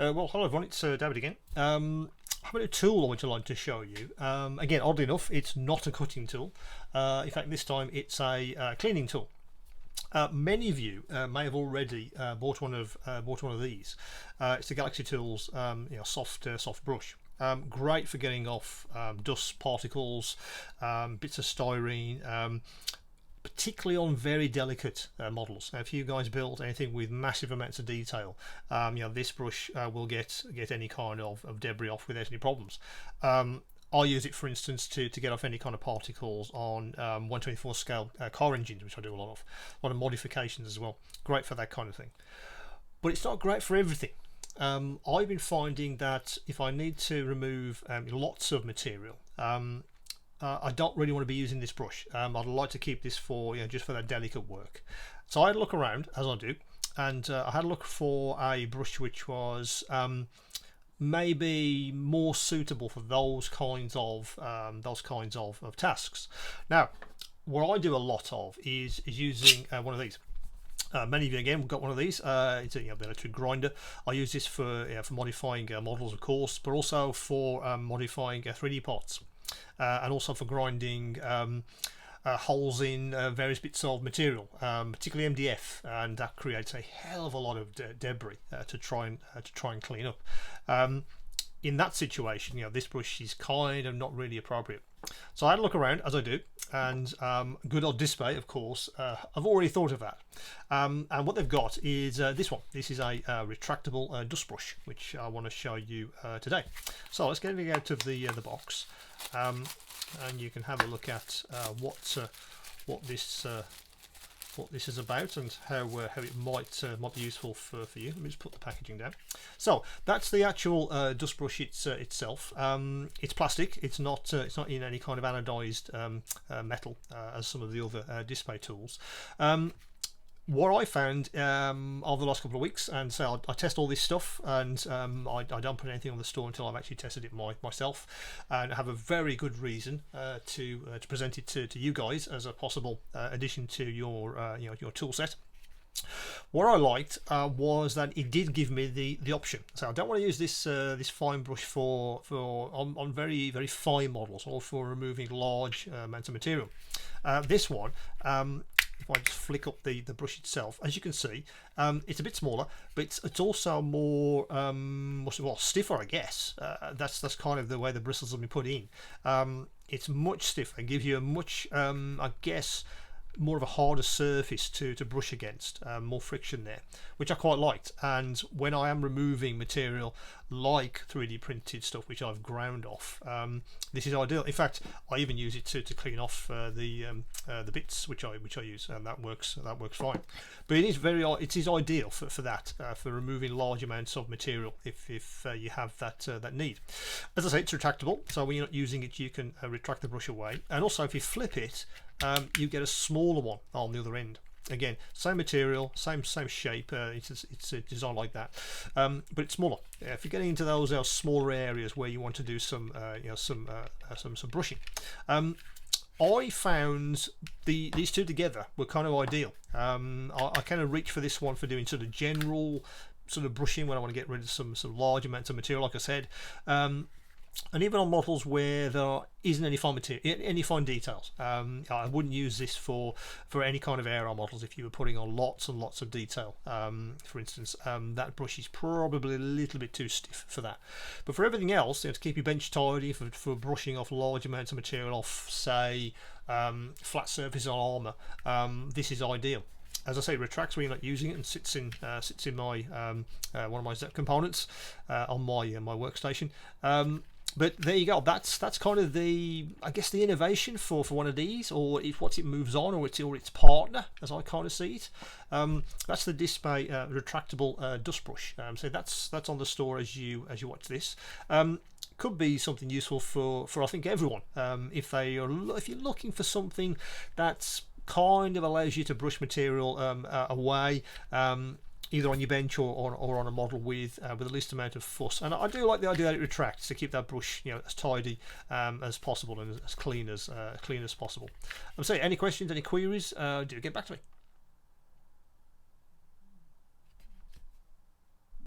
Well, hello everyone, it's David again. I have a new tool I would like to show you. Again, oddly enough, it's not a cutting tool. In fact, this time it's a cleaning tool. Many of you may have already bought one of these. It's the Galaxy Tools, soft brush. Great for getting off dust particles, bits of styrene. Particularly on very delicate models. Now, if you guys build anything with massive amounts of detail, this brush will get any kind of debris off without any problems. I use it, for instance, to get off any kind of particles on 1/24 scale car engines, which I do a lot of modifications as well. Great for that kind of thing. But it's not great for everything. I've been finding that if I need to remove lots of material, I don't really want to be using this brush. I'd like to keep this for just for that delicate work. So I had a look around, as I do, and I had a look for a brush which was maybe more suitable for those kinds of tasks. Now, what I do a lot of is using one of these. Many of you again got one of these. It's an electric grinder. I use this for modifying models, of course, but also for modifying 3D parts. And also for grinding holes in various bits of material, particularly MDF, and that creates a hell of a lot of debris to try and clean up. In that situation, this brush is kind of not really appropriate. So I had a look around, as I do, and good old Dspiae, of course. I've already thought of that, and what they've got is this one. This is a retractable dust brush, which I want to show you today. So let's get it out of the box, and you can have a look at what this is about and how it might be useful for you. Let me just put the packaging down. So that's the actual dust brush itself. It's plastic. It's not in any kind of anodized metal as some of the other Dspiae tools. What I found over the last couple of weeks, and so I test all this stuff, and I don't put anything on the store until I've actually tested it myself, and I have a very good reason to present it to you guys as a possible addition to your tool set. What I liked was that it did give me the option. So I don't want to use this fine brush on very very fine models or for removing large amounts of material. This one. If I just flick up the brush itself, as you can see, it's a bit smaller, but it's also more stiffer, I guess. That's kind of the way the bristles have been put in. It's much stiffer and gives you a much, I guess, more of a harder surface to brush against, more friction there, which I quite liked. And when I am removing material like 3D printed stuff which I've ground off, this is ideal. In fact, I even use it to clean off the bits which I use, and that works fine. But it is ideal for that, for removing large amounts of material if you have that need. As I say, it's retractable, so when you're not using it you can retract the brush away, and also if you flip it, you get a smaller one on the other end. Again, same material, same shape. It's designed like that, but it's smaller. If you're getting into those smaller areas where you want to do some brushing, I found these two together were kind of ideal. I kind of reach for this one for doing sort of general sort of brushing when I want to get rid of some large amounts of material, like I said. And even on models where there isn't any fine material, any fine details, I wouldn't use this for any kind of aero models. If you were putting on lots and lots of detail, for instance, that brush is probably a little bit too stiff for that. But for everything else, to keep your bench tidy, for brushing off large amounts of material off, say, flat surface on armour, this is ideal. As I say, it retracts when you're not using it and sits in my one of my components on my workstation. But there you go. That's kind of the innovation for one of these, or what it moves on, or its partner, as I kind of see it. That's the Dspiae retractable dust brush. So that's on the store as you watch this. Could be something useful for I think everyone. If you're looking for something that's kind of allows you to brush material away, either on your bench or on a model with the least amount of fuss. And I do like the idea that it retracts to keep that brush as tidy as possible and as clean as possible. I'm saying, any questions, any queries, do get back to me.